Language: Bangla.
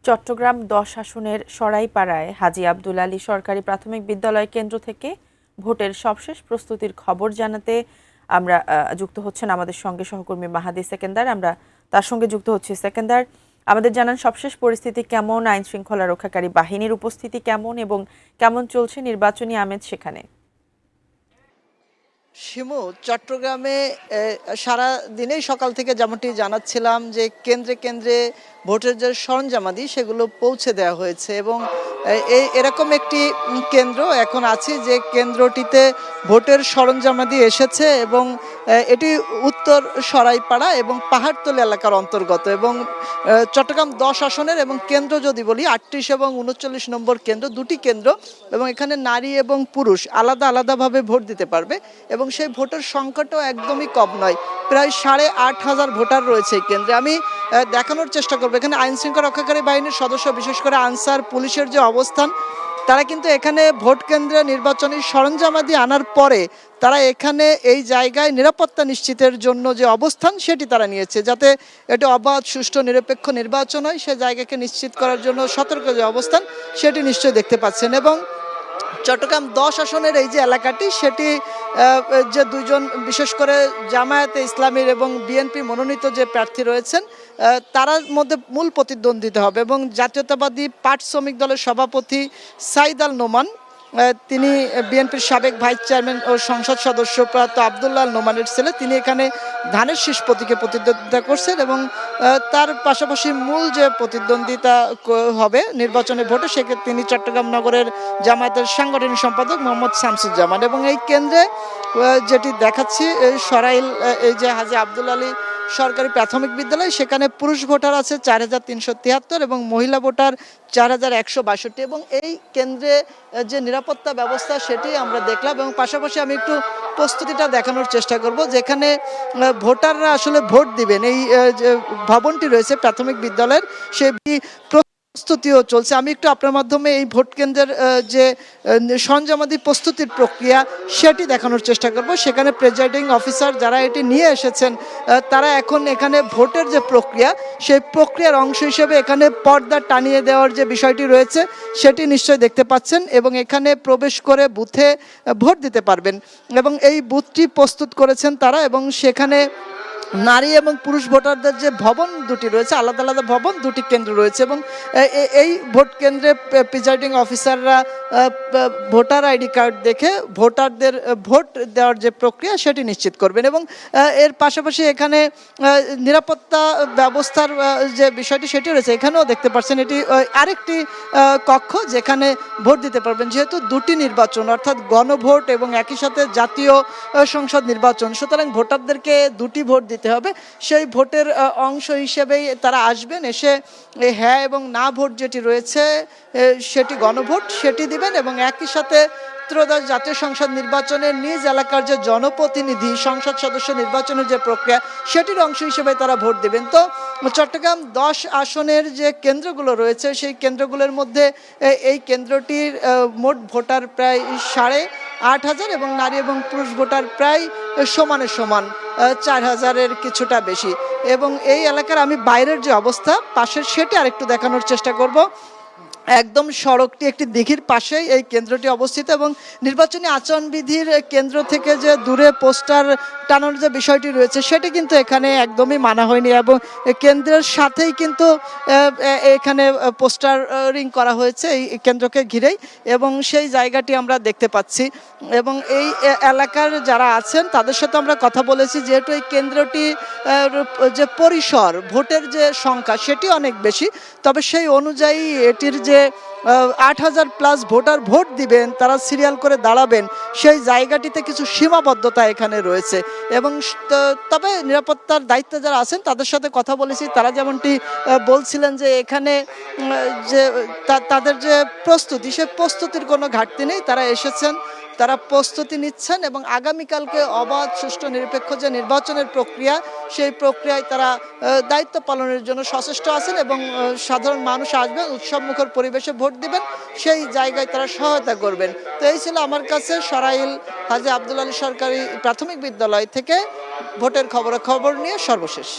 চট্টগ্রাম ১০ আসনের সরাইপাড়ায় হাজী আব্দুল আলী সরকারি প্রাথমিক বিদ্যালয় কেন্দ্র থেকে ভোটের সবশেষ প্রস্তুতির খবর জানাতে আমরা যুক্ত হচ্ছেন আমাদের সঙ্গে সহকর্মী মাহাদি সেকেন্দার। আমরা তার সঙ্গে যুক্ত হচ্ছি। সেকেন্দার, আমাদের জানান সবশেষ পরিস্থিতি কেমন, আইন শৃঙ্খলা রক্ষাকারী বাহিনীর উপস্থিতি কেমন এবং কেমন চলছে নির্বাচনী আমেজ সেখানে? শিমু, চট্টগ্রামে সারা দিনেই সকাল থেকে যেমনটি জানাচ্ছিলাম যে কেন্দ্রে কেন্দ্রে ভোটের যে সরঞ্জামাদি সেগুলো পৌঁছে দেওয়া হয়েছে এবং এরকম একটি কেন্দ্র এখন আছে যে কেন্দ্রটিতে ভোটের সরঞ্জামাদি এসেছে এবং এটি উত্তর সরাইপাড়া এবং পাহাড়তলী এলাকার অন্তর্গত এবং চট্টগ্রাম ১০ আসনের এবং কেন্দ্র যদি বলি ৩৮ এবং ৩৯ নম্বর কেন্দ্র, দুটি কেন্দ্র এবং এখানে নারী এবং পুরুষ আলাদা আলাদাভাবে ভোট দিতে পারবে এবং সেই ভোটের সংখ্যাটাও একদমই কম নয়, প্রায় ৮,৫০০ ভোটার রয়েছে এই কেন্দ্রে। আমি দেখানোর চেষ্টা করবো এখানে আইন শৃঙ্খলা রক্ষাকারী বাহিনীর সদস্য, বিশেষ করে আনসার পুলিশের যে অবস্থান, তারা কিন্তু এখানে ভোট কেন্দ্রে নির্বাচনী সরঞ্জামাদি আনার পরে তারা এখানে এই জায়গায় নিরাপত্তা নিশ্চিতের জন্য যে অবস্থান সেটি তারা নিয়েছে, যাতে এটা অবাধ সুষ্ঠু নিরপেক্ষ নির্বাচন হয় সে জায়গাকে নিশ্চিত করার জন্য সতর্ক যে অবস্থান সেটি নিশ্চয়ই দেখতে পাচ্ছেন। এবং চট্টগ্রাম ১০ আসনের এই যে এলাকাটি সেটি যে দুইজন বিশেষ করে জামায়াতে ইসলামীর এবং বিএনপি মনোনীত যে প্রার্থী রয়েছেন তার মধ্যে মূল প্রতিদ্বন্দ্বিতা হবে এবং জাতীয়তাবাদী পাট শ্রমিক দলের সভাপতি সাইদ আল নোমান, তিনি বিএনপির সাবেক ভাইস চেয়ারম্যান ও সংসদ সদস্য প্রয়াত আবদুল্লাহ নোমানের ছেলে, তিনি এখানে ধানের শীষ প্রতীকে প্রতিদ্বন্দ্বিতা করছেন এবং তার পাশাপাশি মূল যে প্রতিদ্বন্দ্বিতা হবে নির্বাচনে ভোটে সেক্ষেত্রে তিনি চট্টগ্রাম নগরের জামায়াতের সাংগঠনিক সম্পাদক মোহাম্মদ শামসুজ্জামান। এবং এই কেন্দ্রে যেটি দেখাচ্ছি সরাইল, এই যে হাজী আব্দুল আলী সরকারি প্রাথমিক বিদ্যালয়, সেখানে পুরুষ ভোটার আছে ৪,৩৭৩ এবং মহিলা ভোটার ৪,১৬২ এবং এই কেন্দ্রে যে নিরাপত্তা ব্যবস্থা সেটি আমরা দেখলাম এবং পাশাপাশি আমি একটু প্রস্তুতিটা দেখানোর চেষ্টা করব যেখানে ভোটাররা আসলে ভোট দিবেন। এই যে ভবনটি রয়েছে প্রাথমিক বিদ্যালয়ের সে প্রস্তুতিও চলছে। আমি একটু আপনার মাধ্যমে এই ভোট কেন্দ্রের যে সরঞ্জামাদি প্রস্তুতির প্রক্রিয়া সেটি দেখানোর চেষ্টা করব। সেখানে প্রেজাইডিং অফিসার যারা এটি নিয়ে এসেছেন তারা এখন এখানে ভোটের যে প্রক্রিয়া সেই প্রক্রিয়ার অংশ হিসেবে এখানে পর্দা টানিয়ে দেওয়ার যে বিষয়টি রয়েছে সেটি নিশ্চয়ই দেখতে পাচ্ছেন এবং এখানে প্রবেশ করে বুথে ভোট দিতে পারবেন এবং এই বুথটি প্রস্তুত করেছেন তারা এবং সেখানে নারী এবং পুরুষ ভোটারদের যে ভবন দুটি রয়েছে, আলাদা আলাদা ভবন, দুটি কেন্দ্র রয়েছে এবং এই ভোট কেন্দ্রে প্রিজাইডিং অফিসাররা ভোটার আইডি কার্ড দেখে ভোটারদের ভোট দেওয়ার যে প্রক্রিয়া সেটি নিশ্চিত করবেন এবং এর পাশাপাশি এখানে নিরাপত্তা ব্যবস্থার যে বিষয়টি সেটি রয়েছে। এখানেও দেখতে পাচ্ছেন এটি আরেকটি কক্ষ যেখানে ভোট দিতে পারবেন, যেহেতু দুটি নির্বাচন অর্থাৎ গণভোট এবং একই সাথে জাতীয় সংসদ নির্বাচন, সুতরাং ভোটারদেরকে দুটি ভোট দিতে হবে। সেই ভোটের অংশ হিসেবেই তারা আসবেন, এসে হ্যাঁ এবং না ভোট যেটি রয়েছে সেটি গণভোট সেটি দিবেন এবং একই সাথে ত্রয়োদশ জাতীয় সংসদ নির্বাচনের নিজ এলাকার যে জনপ্রতিনিধি সংসদ সদস্য নির্বাচনের যে প্রক্রিয়া সেটির অংশ হিসেবে তারা ভোট দেবেন। তো চট্টগ্রাম ১০ আসনের যে কেন্দ্রগুলো রয়েছে সেই কেন্দ্রগুলোর মধ্যে এই কেন্দ্রটির মোট ভোটার প্রায় ৮,৫০০ এবং নারী এবং পুরুষ ভোটার প্রায় সমানে সমান ৪,০০০-এর কিছুটা বেশি এবং এই এলাকার আমি বাইরের যে অবস্থা পাশের সেটি আরেকটু দেখানোর চেষ্টা করব। একদম সড়কটি একটি দিঘির পাশেই এই কেন্দ্রটি অবস্থিত এবং নির্বাচনী আচরণবিধির কেন্দ্র থেকে যে দূরে পোস্টার টানানোর যে বিষয়টি রয়েছে সেটি কিন্তু এখানে একদমই মানা হয়নি এবং কেন্দ্রের সাথেই কিন্তু এখানে পোস্টারিং করা হয়েছে এই কেন্দ্রকে ঘিরেই এবং সেই জায়গাটি আমরা দেখতে পাচ্ছি এবং এই এলাকার যারা আছেন তাদের সাথে আমরা কথা বলেছি, যেহেতু এই কেন্দ্রটি যে পরিসর ভোটের যে সংখ্যা সেটি অনেক বেশি, তবে সেই অনুযায়ী এটির যে ৮,০০০+ ভোটার ভোট দিবেন, তারা সিরিয়াল করে দাঁড়াবেন, সেই জায়গাটিতে কিছু সীমাবদ্ধতা এখানে রয়েছে এবং তবে নিরাপত্তার দায়িত্বে যারা আছেন তাদের সাথে কথা বলেছি, তারা যেমনটি বলছিলেন যে এখানে যে তাদের যে প্রস্তুতি সে প্রস্তুতির কোনো ঘাটতি নেই, তারা এসেছেন, তারা প্রস্তুতি নিচ্ছেন এবং আগামীকালকে অবাধ সুষ্ঠু নিরপেক্ষ যে নির্বাচনের প্রক্রিয়া সেই প্রক্রিয়ায় তারা দায়িত্ব পালনের জন্য সচেষ্ট আছেন এবং সাধারণ মানুষ আসবেন, উৎসবমুখর পরিবেশে ভোট দিবেন, সেই জায়গায় তারা সহায়তা করবেন। তো এই ছিল আমার কাছে সরাইল হাজী আব্দুল আলী সরকারি প্রাথমিক বিদ্যালয় থেকে ভোটের খবরাখবর নিয়ে সর্বশেষ।